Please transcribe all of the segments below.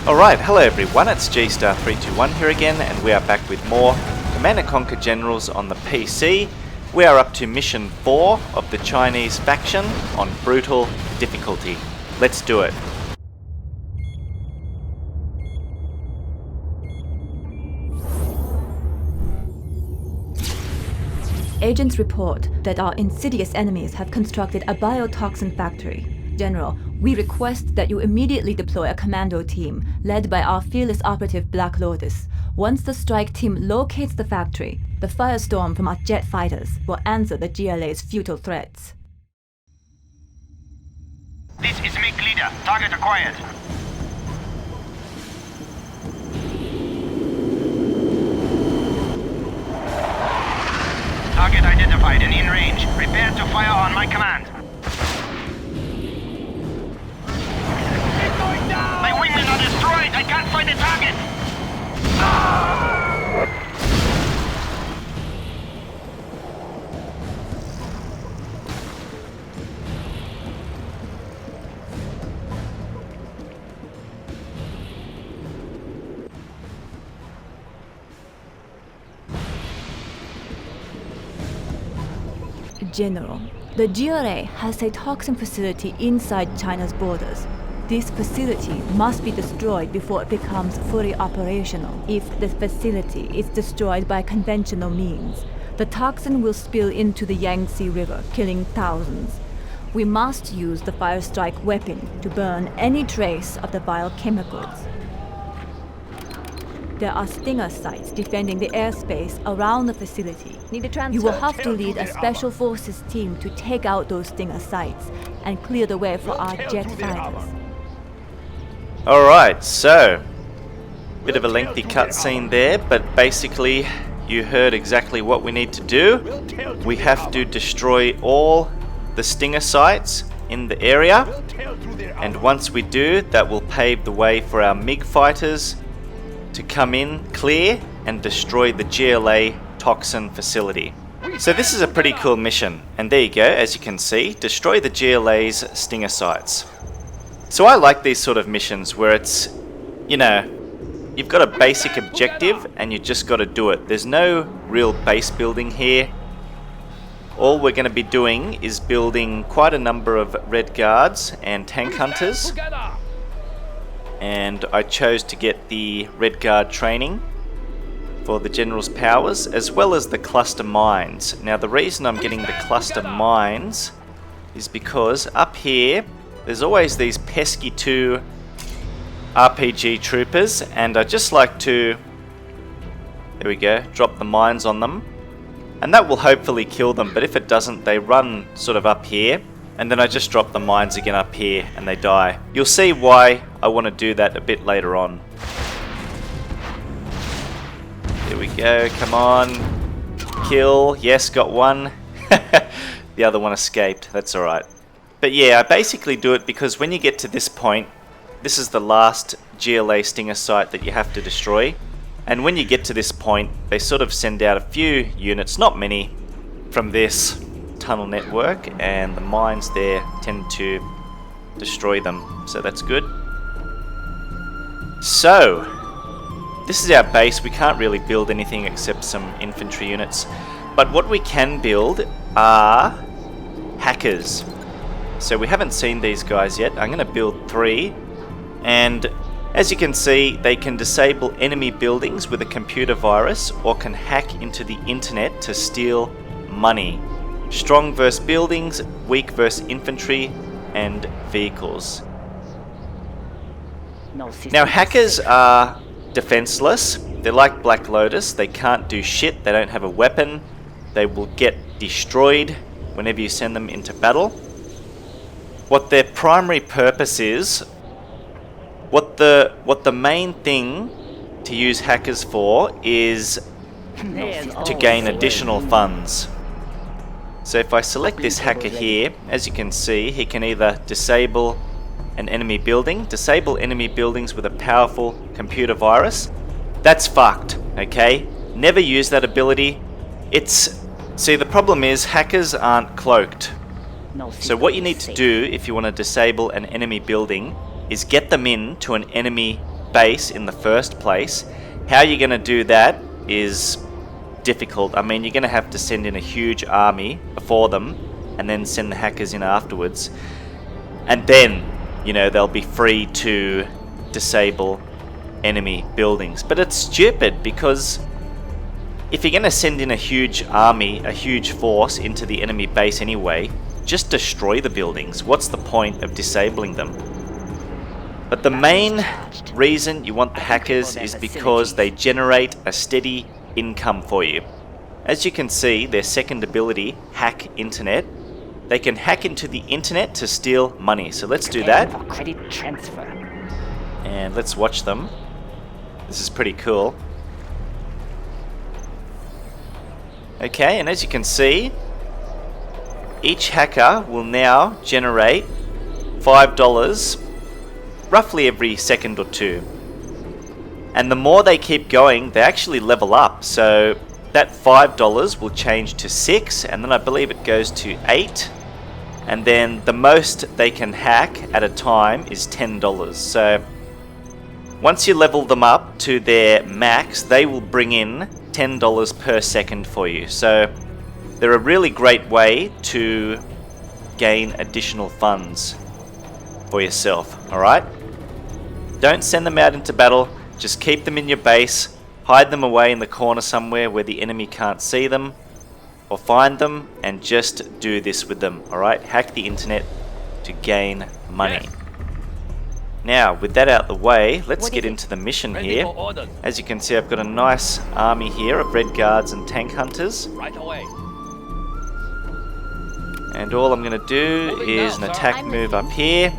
Alright, hello everyone, it's G-Star321 here again, and we are back with more Command & Conquer Generals on the PC. We are up to Mission 4 of the Chinese faction on Brutal difficulty. Let's do it. Agents report that our insidious enemies have constructed a biotoxin factory. General, we request that you immediately deploy a commando team led by our fearless operative Black Lotus. Once the strike team locates the factory, the firestorm from our jet fighters will answer the GLA's futile threats. This is MiG Leader. Target acquired. Target identified and in range. Prepare to fire on my command. My wingmen are destroyed! I can't find the target! General, the GRA has a toxin facility inside China's borders. This facility must be destroyed before it becomes fully operational. If the facility is destroyed by conventional means, the toxin will spill into the Yangtze River, killing thousands. We must use the Firestrike weapon to burn any trace of the vile chemicals. There are Stinger sites defending the airspace around the facility. You will have to lead a special forces team to take out those Stinger sites and clear the way for our jet fighters. Alright, so, bit of a lengthy cutscene there, but basically you heard exactly what we need to do. We have to destroy all the Stinger sites in the area, and once we do, that will pave the way for our MiG fighters to come in, clear, and destroy the GLA toxin facility. So this is a pretty cool mission, and there you go, as you can see, destroy the GLA's Stinger sites. So I like these sort of missions where it's, you know, you've got a basic objective and you just got to do it. There's no real base building here. All we're going to be doing is building quite a number of Red Guards and Tank Hunters. And I chose to get the Red Guard training for the General's powers, as well as the cluster mines. Now the reason I'm getting the cluster mines is because up here there's always these pesky 2 RPG troopers, and I just like to, there we go, drop the mines on them, and that will hopefully kill them. But if it doesn't, they run sort of up here, and then I just drop the mines again up here and they die. You'll see why I want to do that a bit later on. There we go, come on. Kill, yes, got one. The other one escaped, that's alright. But yeah, I basically do it because when you get to this point, this is the last GLA Stinger site that you have to destroy. And when you get to this point, they sort of send out a few units, not many, from this tunnel network, and the mines there tend to destroy them, so that's good. So, this is our base. We can't really build anything except some infantry units, but what we can build are hackers. So we haven't seen these guys yet. I'm going to build 3, and as you can see, they can disable enemy buildings with a computer virus or can hack into the internet to steal money. Strong versus buildings, weak versus infantry and vehicles. Now hackers are defenseless. They're like Black Lotus. They can't do shit. They don't have a weapon. They will get destroyed whenever you send them into battle. What their primary purpose is, what the main thing to use hackers for is to gain additional funds. So if I select this hacker here, as you can see, he can either disable an enemy building, disable enemy buildings with a powerful computer virus. That's fucked, okay? Never use that ability. See, the problem is hackers aren't cloaked. So what you need to do if you want to disable an enemy building is get them in to an enemy base in the first place, how you're going to do that is difficult. I mean, you're going to have to send in a huge army before them and then send the hackers in afterwards. And then, you know, they'll be free to disable enemy buildings. But it's stupid because if you're going to send in a huge army, a huge force into the enemy base anyway, just destroy the buildings. What's the point of disabling them? But the main reason you want the hackers is because they generate a steady income for you. As you can see, their second ability, Hack Internet, they can hack into the internet to steal money. So let's do that. Credit transfer. And let's watch them. This is pretty cool. Okay, and as you can see, each hacker will now generate $5 roughly every second or two. And the more they keep going, they actually level up. So that $5 will change to $6, and then I believe it goes to $8. And then the most they can hack at a time is $10. So once you level them up to their max, they will bring in $10 per second for you. So they're a really great way to gain additional funds for yourself, alright? Don't send them out into battle, just keep them in your base, hide them away in the corner somewhere where the enemy can't see them, or find them and just do this with them, alright? Hack the internet to gain money. Now, with that out the way, let's get into the mission here. As you can see, I've got a nice army here of Red Guards and Tank Hunters. Right away. And all I'm going to do is an attack move up here.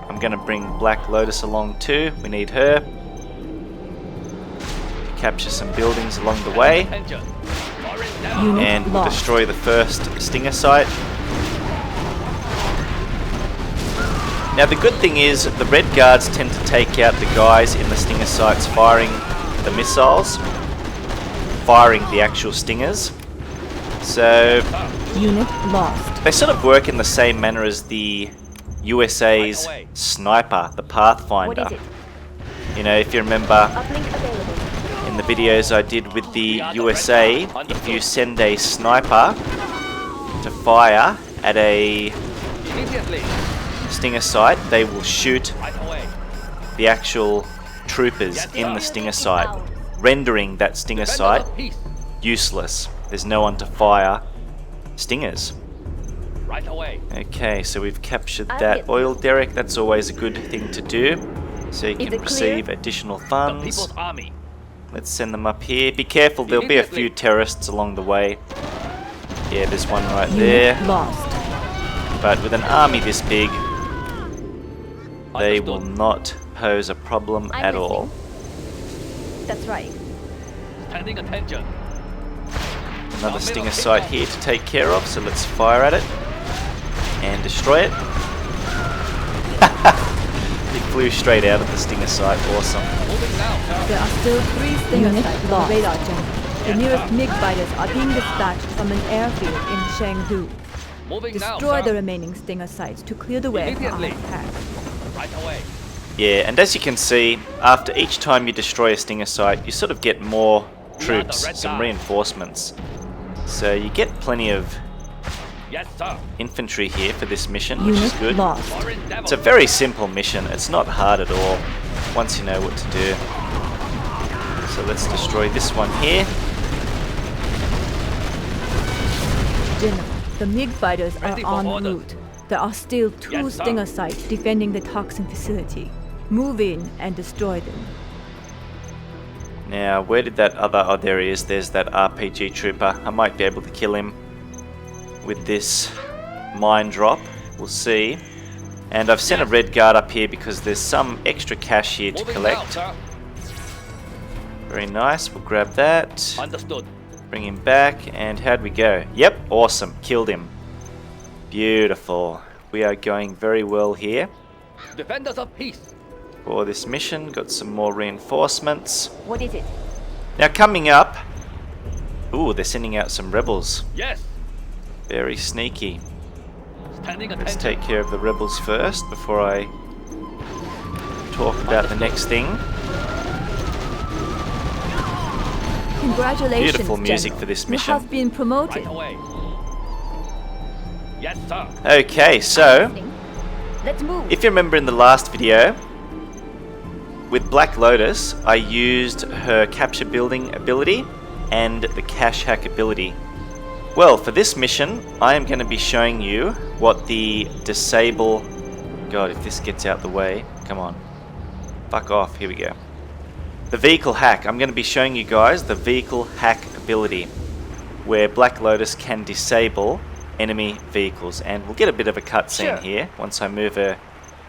I'm going to bring Black Lotus along too. We need her. Capture some buildings along the way. And we'll destroy the first Stinger site. Now the good thing is the Red Guards tend to take out the guys in the Stinger sites firing the missiles, firing the actual Stingers. So Unit lost. they sort of work in the same manner as the USA's Sniper, the Pathfinder. You know, if you remember in the videos I did with the USA, if you send a sniper to fire at a Stinger site, they will shoot the actual troopers in the Stinger site, rendering that Stinger site useless. There's no one to fire Stingers. Right away. Okay, so we've captured that oil derrick. That's always a good thing to do, so you can receive additional funds. People's Army. Let's send them up here. Be careful, there'll be a few terrorists along the way. Yeah, there's one right there. Lost. But with an army this big, they will not pose a problem at all. That's right. Standing attention. Another Stinger site here to take care of, so let's fire at it and destroy it. He flew straight out of the Stinger site. Awesome. Moving now, sir. There are still 3 Stinger sites on the radar channel. The nearest MiG fighters are being dispatched from an airfield in Chengdu. Moving now, Destroy sir. the remaining Stinger sites to clear the way for our Immediately. attack. Right away. Yeah, and as you can see, after each time you destroy a Stinger site, you sort of get more troops, Red some Guard. reinforcements. So you get plenty of Yes, sir. infantry here for this mission, which is Unit good. lost. Foreign devil. It's a very simple mission. It's not hard at all once you know what to do. So let's destroy this one here. General, the MiG fighters are Ready for en orders. route. There are still 2 Yes, sir. Stinger sites defending the toxin facility. Move in and destroy them. Now, where did that other... Oh, there he is. There's that RPG trooper. I might be able to kill him with this mine drop. We'll see. And I've sent a Red Guard up here because there's some extra cash here to Moving collect. now, sir. Very nice. We'll grab that. Understood. Bring him back. And how'd we go? Yep, awesome. Killed him. Beautiful. We are going very well here Defenders of peace. for this mission. Got some more reinforcements. What is it? Now coming up... Ooh, they're sending out some rebels. Yes. Very sneaky. Standing Let's attention. take care of the rebels first before I talk about the next thing. Congratulations, Beautiful music General. for this You mission. have been promoted. Right away. Yes, sir. Okay, so Let's move. if you remember in the last video, with Black Lotus, I used her capture building ability and the cache hack ability. Well, for this mission, I am going to be showing you what the disable... God, if this gets out the way, come on. Fuck off, here we go. The vehicle hack. I'm going to be showing you guys the vehicle hack ability, where Black Lotus can disable enemy vehicles. And we'll get a bit of a cutscene here once I move her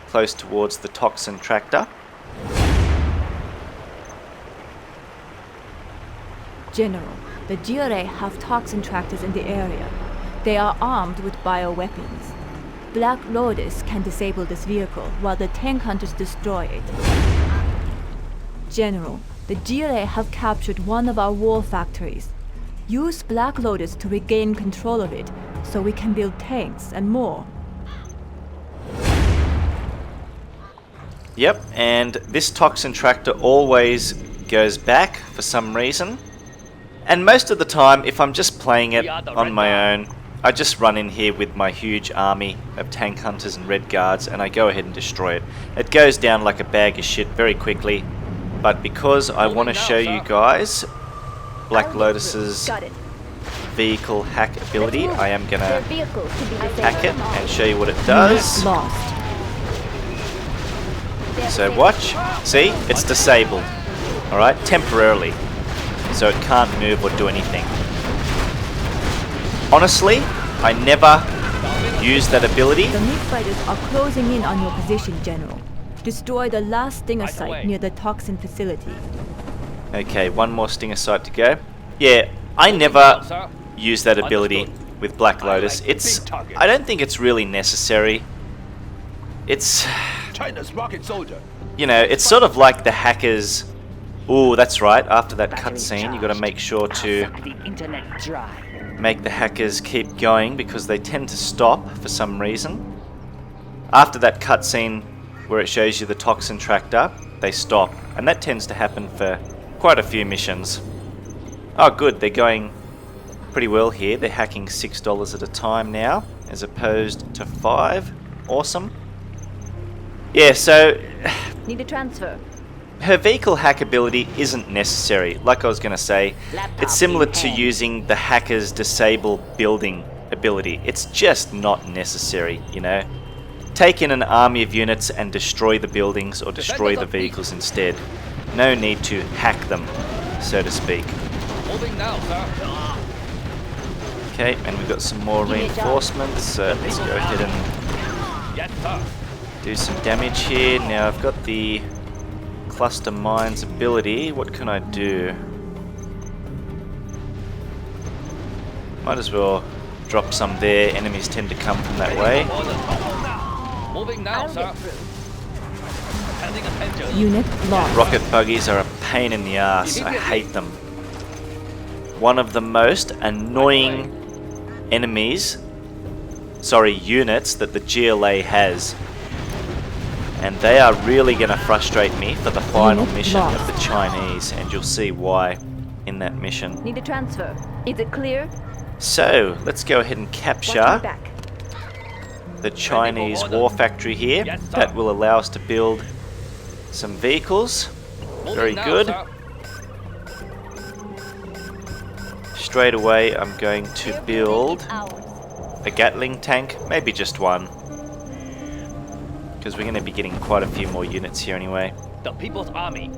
close towards the toxin tractor. General, the GRA have toxin tractors in the area. They are armed with bioweapons. Black Lotus can disable this vehicle while the tank hunters destroy it. General, the GRA have captured one of our war factories. Use Black Lotus to regain control of it so we can build tanks and more. Yep, and this toxin tractor always goes back for some reason. And most of the time, if I'm just playing it on my own, I just run in here with my huge army of tank hunters and red guards and I go ahead and destroy it. It goes down like a bag of shit very quickly, but because I want to show you guys Black Lotus's vehicle hack ability, I am going to hack it and show you what it does. Lost. So watch, see, it's disabled, alright, temporarily, so it can't move or do anything. Honestly, I never use that ability. The meat fighters are closing in on your position, General. Destroy the last Stinger site near the toxin facility. Okay, one more Stinger site to go. Yeah, I never use that ability with Black Lotus. I don't think it's really necessary. It's... China's rocket soldier. You know, it's sort of like the hackers... Ooh, that's right, after that cutscene, you got to make sure to make the hackers keep going because they tend to stop for some reason. After that cutscene where it shows you the toxin tractor, they stop, and that tends to happen for quite a few missions. Oh good, they're going pretty well here. They're hacking $6 at a time now, as opposed to $5. Awesome. Yeah, so Need a transfer. her vehicle hack ability isn't necessary. Like I was going to say, it's similar to using the hacker's disable building ability. It's just not necessary, you know. Take in an army of units and destroy the buildings or destroy the vehicles instead. No need to hack them, so to speak. Moving now, sir. Okay, and we've got some more reinforcements, so let's go ahead and Yes, sir. do some damage here. Now I've got the cluster mines ability. What can I do? Might as well drop some there. Enemies tend to come from that way. Moving now, sir. Attending attention. Unit lost. Rocket buggies are a pain in the ass. I hate them. One of the most annoying units that the GLA has. And they are really going to frustrate me for the final mission of the Chinese, and you'll see why in that mission. Need a transfer. Is it clear? So, let's go ahead and capture Back. the Chinese war factory here. That will allow us to build some vehicles. Very good. Straight away, I'm going to build a Gatling tank, maybe just one, because we're going to be getting quite a few more units here anyway. The People's Army.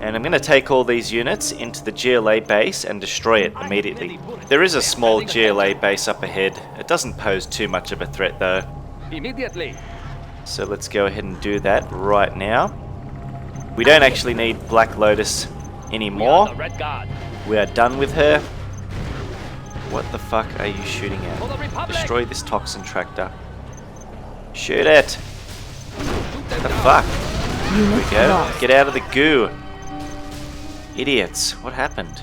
And I'm going to take all these units into the GLA base and destroy it immediately. There is a small GLA base up ahead. It doesn't pose too much of a threat though. Immediately. So let's go ahead and do that right now. We don't actually need Black Lotus anymore. The Red Guard. We are done with her. What the fuck are you shooting For the at? Republic. Destroy this toxin tractor. Shoot it! Shoot them The down. fuck? Unit There we go. lost. Get out of the goo. Idiots. What happened?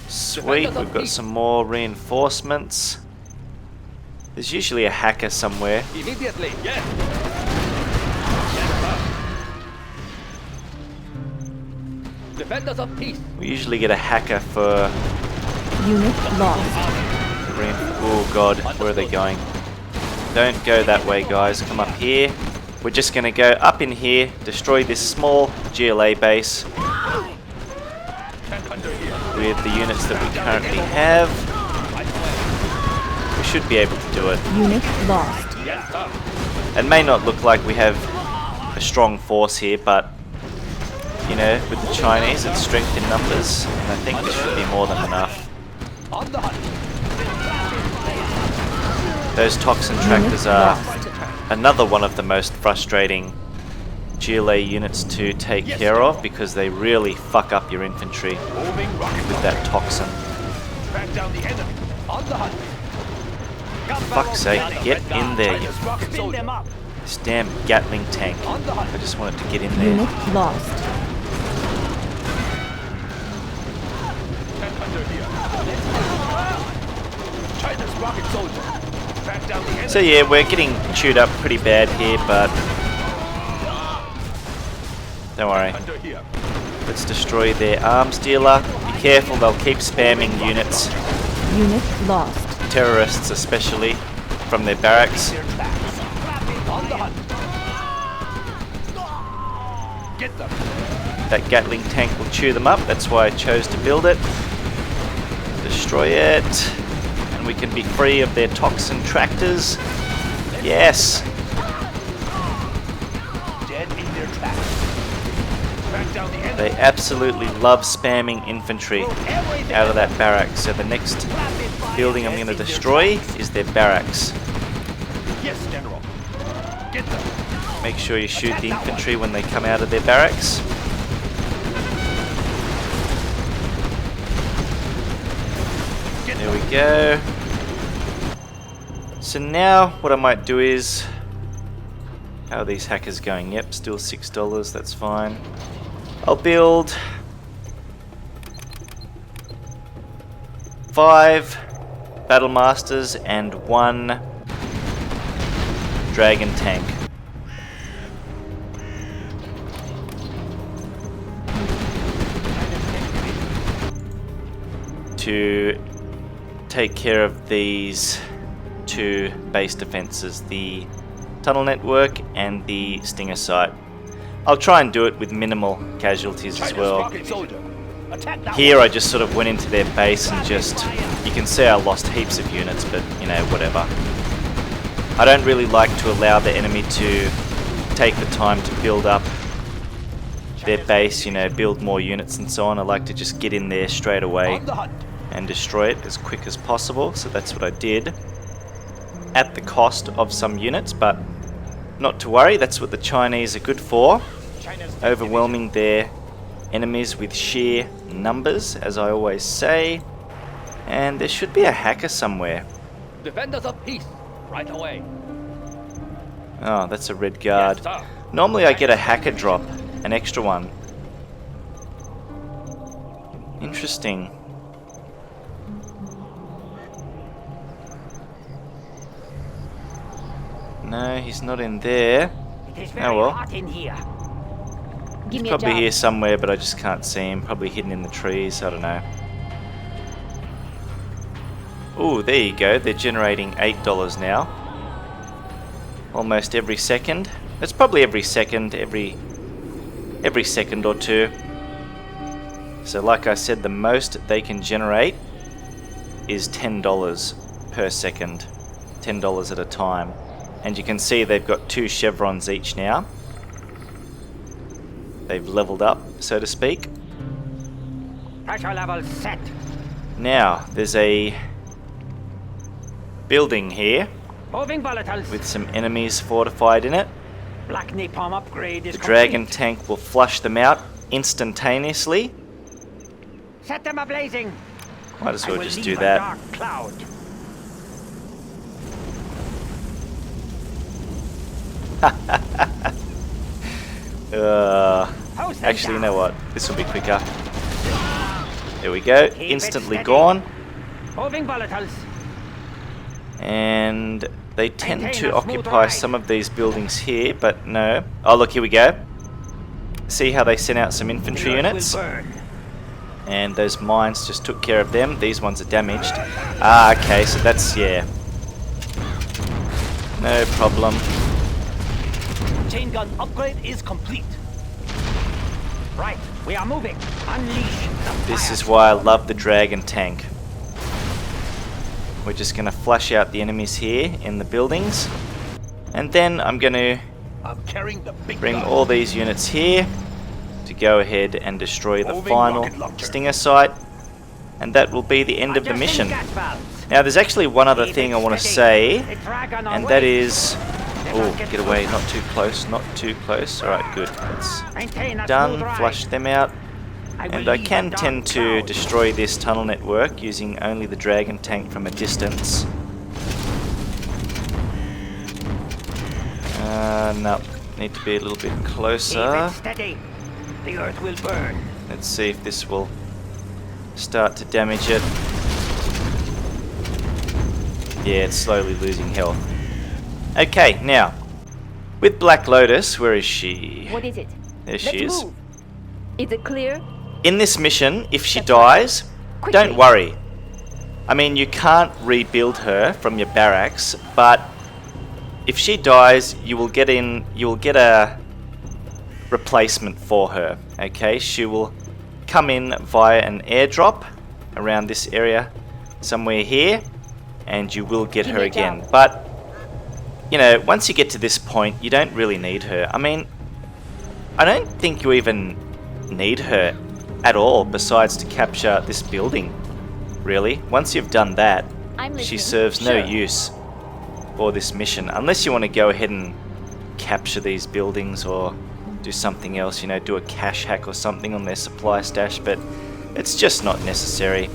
Sweet, we've got some more reinforcements. There's usually a hacker somewhere. Immediately. Yes. Defenders of peace. We usually get a hacker for... Unit lost. Oh god, where are they going? Don't go that way, guys. Come up here. We're just going to go up in here, destroy this small GLA base with the units that we currently have. We should be able to do it. Unit lost. Yes, sir. It may not look like we have a strong force here, but you know, with the Chinese, it's strength in numbers, and I think this should be more than enough. On the hunt. Those toxin tractors are another one of the most frustrating GLA units to take care of because they really fuck up your infantry with that toxin. Track down the enemy. On the hunt. Fuck's sake, get in there, you Spin them up. this damn Gatling tank. I just wanted to get in there. Unit lost. China's rocket soldier. Track down the enemy. So yeah, we're getting chewed up pretty bad here, but don't worry. Under here. Let's destroy their arms dealer. Be careful, they'll keep spamming units. Unit lost. Terrorists especially, from their barracks. On the hunt. Get them. That Gatling tank will chew them up, that's why I chose to build it. Destroy it. And we can be free of their toxin tractors. Yes! Dead in their tracks. Track down the enemy. They absolutely love spamming infantry out of that barracks. So the next building I'm going to destroy is their barracks. Yes, General. Get them. Make sure you shoot the infantry when they come out of their barracks. There we go. So now what I might do is... How are these hackers going? Yep, still $6, that's fine. I'll build 5 Battle Masters and 1 Dragon tank. To take care of these 2 base defenses, the tunnel network and the Stinger site. I'll try and do it with minimal casualties as well. Rocket soldier. Attack that Here I just sort of went into their base and just, you can see I lost heaps of units, but you know, whatever. I don't really like to allow the enemy to take the time to build up their base, you know, build more units and so on. I like to just get in there straight away on the hunt. and destroy it as quick as possible. So that's what I did, at the cost of some units, but not to worry, that's what the Chinese are good for. Overwhelming their enemies with sheer numbers, as I always say. And there should be a hacker somewhere. Defenders of peace. Right away. Oh, that's a red guard. Yes, sir. Normally I get a hacker drop, an extra one. Interesting. No, he's not in there. Oh well. Give He's me a probably job. here somewhere, but I just can't see him. Probably hidden in the trees, I don't know. Ooh, there you go. They're generating $8 now. Almost every second. It's probably every second, every second or two. So like I said, the most they can generate is $10 per second. $10 at a time. And you can see they've got 2 chevrons each now. They've leveled up, so to speak. Pressure level set. Now, there's a building here Moving volatiles. with some enemies fortified in it. Black napalm upgrade is The dragon complete. tank will flush them out instantaneously. Set them ablazing. Might as I well will just leave do a that. dark cloud. How's that Actually, you know down? what? This will be quicker. There we go. Keep it Instantly steady. gone. Moving volatiles. And they tend Maintain to a smooth occupy ride. some of these buildings here, but no. Oh, look, here we go. See how they sent out some infantry The earth units? will burn. And those mines just took care of them. These ones are damaged. Ah, okay, so that's, yeah. No problem. Chain gun upgrade is complete. Right, we are moving. Unleash the This fire. is why I love the Dragon tank. We're just going to flush out the enemies here in the buildings. And then I'm going to I'm carrying the big bring gun. all these units here to go ahead and destroy the Moving final rocket launcher. Stinger site. And that will be the end of the mission. Now there's actually one other thing I want to say, and that is... Oh, get away, not too close, not too close. Alright, good. That's done, flush them out. And I can tend to destroy this tunnel network using only the Dragon tank from a distance. No, need to be a little bit closer. Steady. The earth will burn. Let's see if this will start to damage it. Yeah, it's slowly losing health. Okay, now, with Black Lotus, where is she? What is it? There she is. Move. Is it clear? In this mission, if she dies, don't worry. I mean, you can't rebuild her from your barracks, but if she dies, you will get a replacement for her. Okay, she will come in via an airdrop around this area somewhere here, and you will get her again. But you know, once you get to this point, you don't really need her. I mean, I don't think you even need her at all, besides to capture this building, really. Once you've done that, she serves no use for this mission, unless you want to go ahead and capture these buildings or do something else, you know, do a cache hack or something on their supply stash, but it's just not necessary.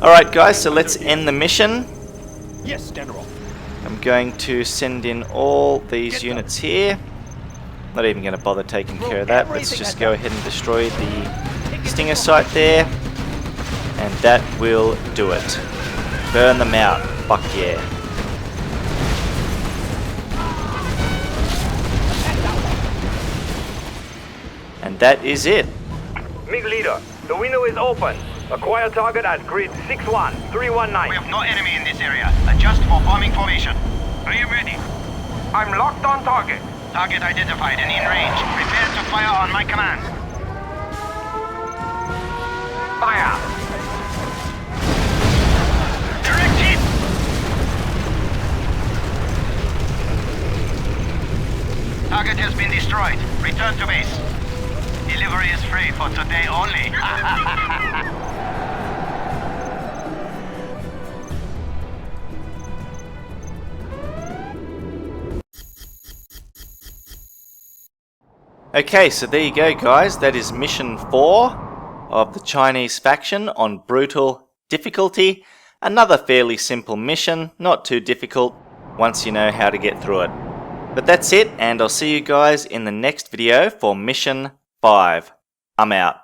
Alright guys, so let's end the mission. Yes, General. I'm going to send in all these units here. Not even going to bother taking care of that. Let's just go ahead and destroy the Stinger site there. And that will do it. Burn them out. Fuck yeah. And that is it. MiG leader, the window is open. Acquire target at grid 61319. We have no enemy in this area. Adjust for bombing formation. Are you ready? I'm locked on target. Target identified and in range. Prepare to fire on my command. Fire! Direct hit! Target has been destroyed. Return to base. Delivery is free for today only. Okay, so there you go guys, that is mission 4 of the Chinese faction on brutal difficulty. Another fairly simple mission, not too difficult once you know how to get through it. But that's it, and I'll see you guys in the next video for mission 5. I'm out.